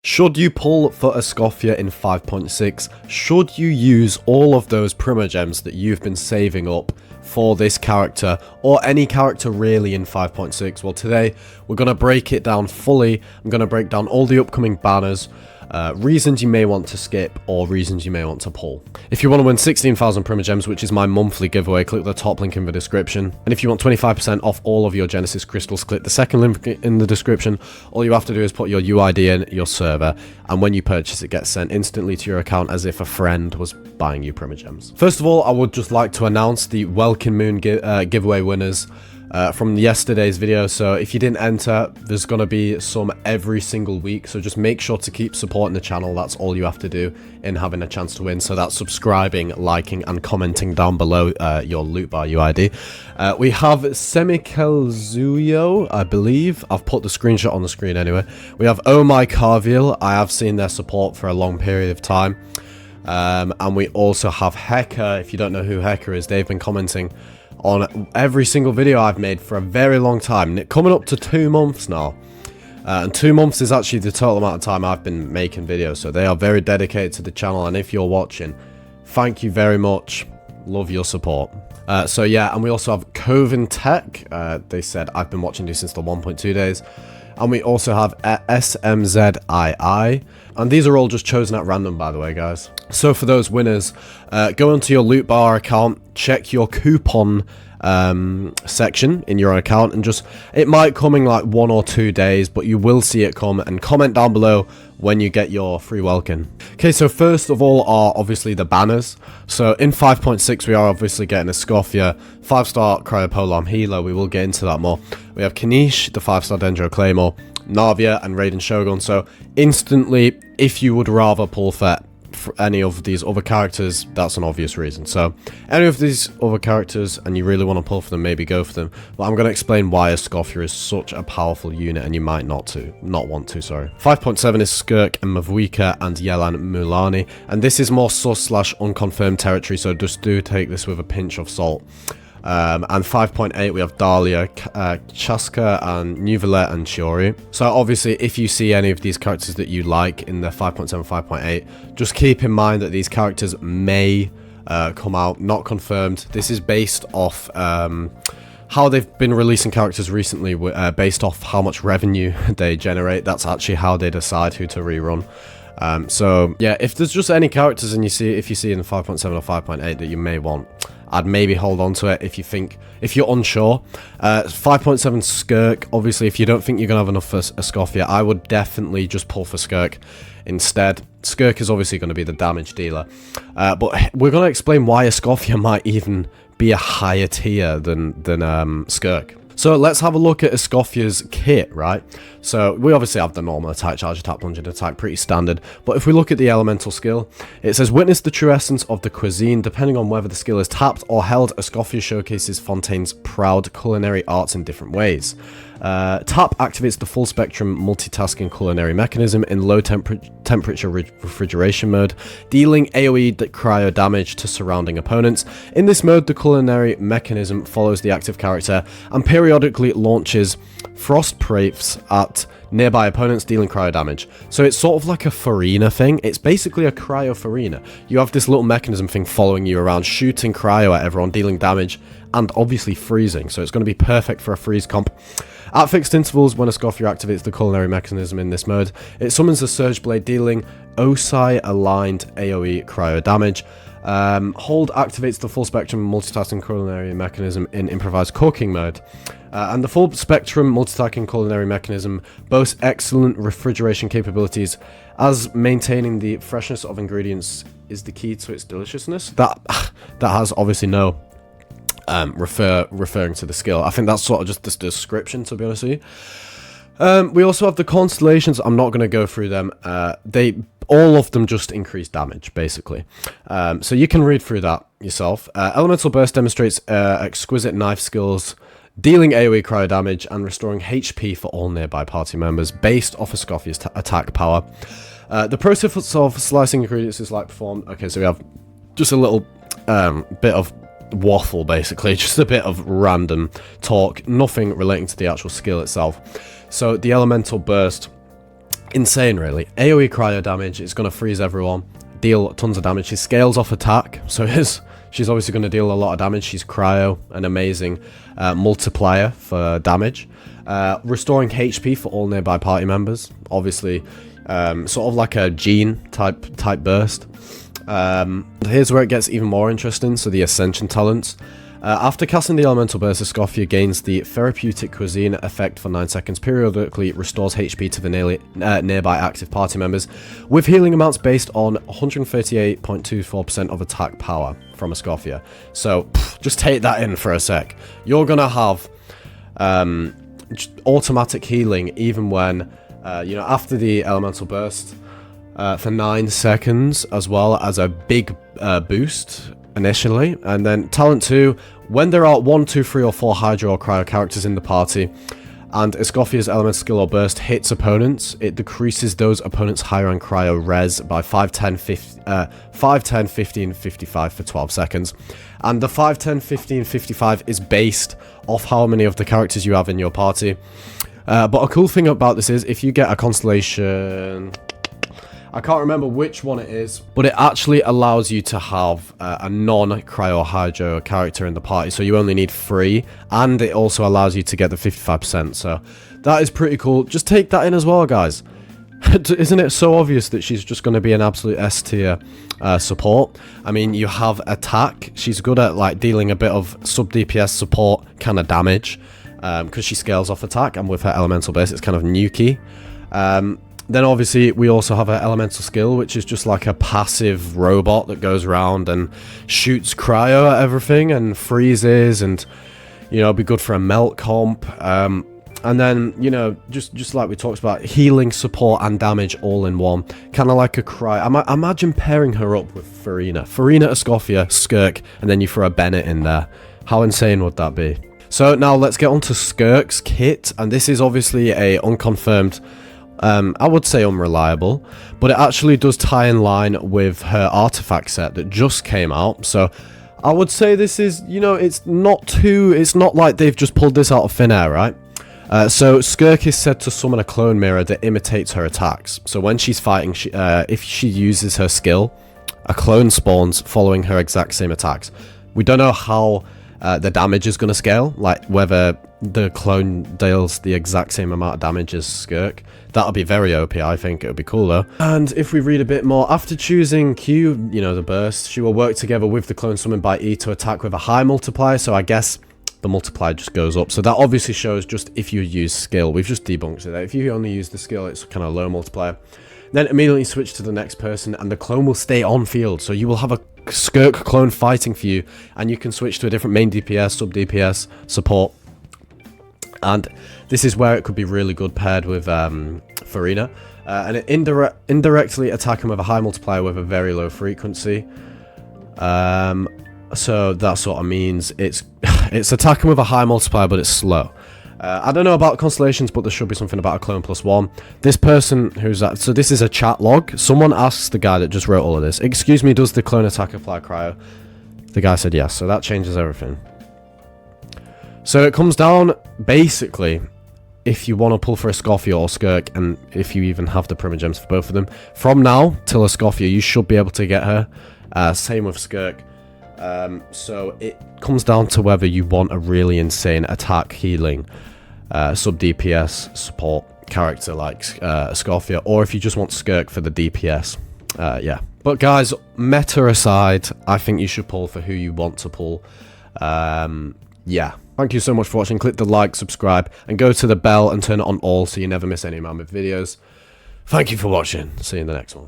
Should you pull for ESCOFFIER in 5.6? Should you use all of those Primogems that you've been saving up for this character, or any character really in 5.6? Well, today we're going to break it down fully. I'm going to break down all the upcoming banners, reasons you may want to skip, or reasons you may want to pull. If you want to win 16,000 Primogems, which is my monthly giveaway, click the top link in the description. And if you want 25% off all of your Genesis crystals, click the second link in the description. All you have to do is put your UID in, your server, and when you purchase, it gets sent instantly to your account as if a friend was buying you Primogems. First of all, I would just like to announce the WELKIN Moon giveaway winners from yesterday's video. So if you didn't enter, there's going to be some every single week, so just make sure to keep supporting the channel. That's all you have to do in having a chance to win, so that's subscribing, liking, and commenting down below your loot bar UID. We have Semikelzuyo, I believe. I've put the screenshot on the screen anyway. We have Oh My Carville. I have seen their support for a long period of time. And we also have Hecker. If you don't know who Hecker is, they've been commenting on every single video I've made for a very long time, coming up to 2 months now. And 2 months is actually the total amount of time I've been making videos, so they are very dedicated to the channel, and if you're watching, thank you very much. Love your support. So yeah, and we also have Coven Tech. They said, I've been watching you since the 1.2 days. And we also have SMZII. And these are all just chosen at random, by the way, guys. So for those winners, go onto your loot bar account, check your coupon section in your account, and just, it might come in like 1 or 2 days, but you will see it come, and comment down below when you get your free Welkin. Okay, so first of all are obviously the banners. So in 5.6 we are obviously getting a ESCOFFIER 5-star Cryopolarm healer. We will get into that more. We have Kanish, the 5-star Dendro Claymore, Navia, and Raiden Shogun. So instantly, if you would rather pull for any of these other characters, that's an obvious reason. So any of these other characters and you really want to pull for them, maybe go for them. But I'm going to explain why ESCOFFIER is such a powerful unit, and you might not want to, sorry. 5.7 is SKIRK and Mavuika and Yelan Mulani, and this is more sus / unconfirmed territory, so just do take this with a pinch of salt. And 5.8 we have Dahlia, Chaska, and Nuvalet, and Chiori. So obviously if you see any of these characters that you like in the 5.7, 5.8, just keep in mind that these characters may come out, not confirmed. This is based off how they've been releasing characters recently, based off how much revenue they generate. That's actually how they decide who to rerun. So yeah, if there's just any characters and if you see in the 5.7 or 5.8 that you may want, I'd maybe hold on to it if you're unsure. 5.7 SKIRK, obviously if you don't think you're going to have enough for ESCOFFIER, I would definitely just pull for SKIRK instead. SKIRK is obviously going to be the damage dealer. But we're going to explain why ESCOFFIER might even be a higher tier than SKIRK. So let's have a look at ESCOFFIER's kit, right? So we obviously have the normal attack, charge, attack, plunge, and attack, pretty standard. But if we look at the elemental skill, it says witness the true essence of the cuisine. Depending on whether the skill is tapped or held, ESCOFFIER showcases Fontaine's proud culinary arts in different ways. Tap activates the full spectrum multitasking culinary mechanism in low temperature refrigeration mode, dealing AoE cryo damage to surrounding opponents. In this mode, the culinary mechanism follows the active character and periodically launches frost praefs at nearby opponents, dealing cryo damage. So it's sort of like a Farina thing. It's basically a cryo Farina. You have this little mechanism thing following you around, shooting cryo at everyone, dealing damage, and obviously freezing. So it's going to be perfect for a freeze comp. At fixed intervals, when ESCOFFIER activates the culinary mechanism in this mode, it summons the Surge Blade, dealing OSI-aligned AoE cryo damage. Hold activates the full spectrum multitasking culinary mechanism in improvised cooking mode. And the full spectrum multitasking culinary mechanism boasts excellent refrigeration capabilities, as maintaining the freshness of ingredients is the key to its deliciousness. That has obviously no referring to the skill. I think that's sort of just the description, to be honest with you. We also have the constellations. I'm not going to go through them. All of them just increase damage, basically. So you can read through that yourself. Elemental Burst demonstrates exquisite knife skills, dealing AoE cryo damage and restoring HP for all nearby party members based off of ESCOFFIER's attack power. The process of slicing ingredients is like performed. Okay, so we have just a little bit of waffle, basically, just a bit of random talk, nothing relating to the actual skill itself. So the Elemental Burst insane, really. AoE cryo damage, it's going to freeze everyone, deal tons of damage. She scales off attack, so she's obviously going to deal a lot of damage. She's cryo, an amazing multiplier for damage. Restoring HP for all nearby party members, obviously sort of like a gene type burst. Here's where it gets even more interesting, so the Ascension talents. After casting the Elemental Burst, ESCOFFIER gains the Therapeutic Cuisine effect for 9 seconds, periodically restores HP to the nearby active party members, with healing amounts based on 138.24% of attack power from ESCOFFIER. So, just take that in for a sec. You're gonna have automatic healing even when, you know, after the Elemental Burst, for 9 seconds, as well as a big boost initially. And then talent 2, when there are 1, 2, 3 or 4 Hydro or Cryo characters in the party and ESCOFFIER's elemental skill or burst hits opponents, it decreases those opponents' high rank cryo res by 5, 10, 15, 55 for 12 seconds. And the 5, 10, 15, 55 is based off how many of the characters you have in your party. But a cool thing about this is if you get a constellation, I can't remember which one it is, but it actually allows you to have a non-cryo hydro character in the party, so you only need 3, and it also allows you to get the 55%, so that is pretty cool. Just take that in as well, guys. Isn't it so obvious that she's just going to be an absolute S tier support? I mean, you have attack. She's good at like dealing a bit of sub DPS support kind of damage, because she scales off attack, and with her elemental base it's kind of nukey. Then obviously we also have an elemental skill, which is just like a passive robot that goes around and shoots cryo at everything and freezes, and you know, be good for a melt comp. And then, you know, just like we talked about, healing, support and damage all in one, kind of like a cryo. Imagine pairing her up with Farina, ESCOFFIER, SKIRK, and then you throw a Bennett in there. How insane would that be? So now let's get on to SKIRK's kit, and this is obviously a unconfirmed, I would say unreliable, but it actually does tie in line with her artifact set that just came out. So I would say this is, you know, it's not like they've just pulled this out of thin air, right? So SKIRK is said to summon a clone mirror that imitates her attacks. So when she's fighting, if she uses her skill, a clone spawns following her exact same attacks. We don't know how the damage is going to scale, like whether the clone deals the exact same amount of damage as SKIRK. That'll be very OP, I think. It'll be cool though. And if we read a bit more, after choosing Q, you know, the burst, she will work together with the clone summoned by E to attack with a high multiplier, so I guess the multiplier just goes up. So that obviously shows just if you use skill. We've just debunked it. If you only use the skill, it's kind of low multiplier. Then immediately switch to the next person and the clone will stay on field. So you will have a SKIRK clone fighting for you, and you can switch to a different main DPS, sub DPS, support. And this is where it could be really good paired with Farina. And it indirectly attack him with a high multiplier with a very low frequency. So that sort of means it's attacking with a high multiplier, but it's slow. I don't know about constellations, but there should be something about a clone +1. This person who's that, so this is a chat log. Someone asks the guy that just wrote all of this, excuse me, does the clone attack apply cryo? The guy said yes, so that changes everything. So it comes down, basically, if you want to pull for ESCOFFIER or SKIRK, and if you even have the Primogems for both of them, from now till ESCOFFIER, you should be able to get her. Same with SKIRK. So it comes down to whether you want a really insane attack, healing, sub DPS support character like ESCOFFIER, or if you just want SKIRK for the DPS. Yeah. But guys, meta aside, I think you should pull for who you want to pull. Yeah. Thank you so much for watching. Click the like, subscribe, and go to the bell and turn it on all so you never miss any of my videos. Thank you for watching. See you in the next one.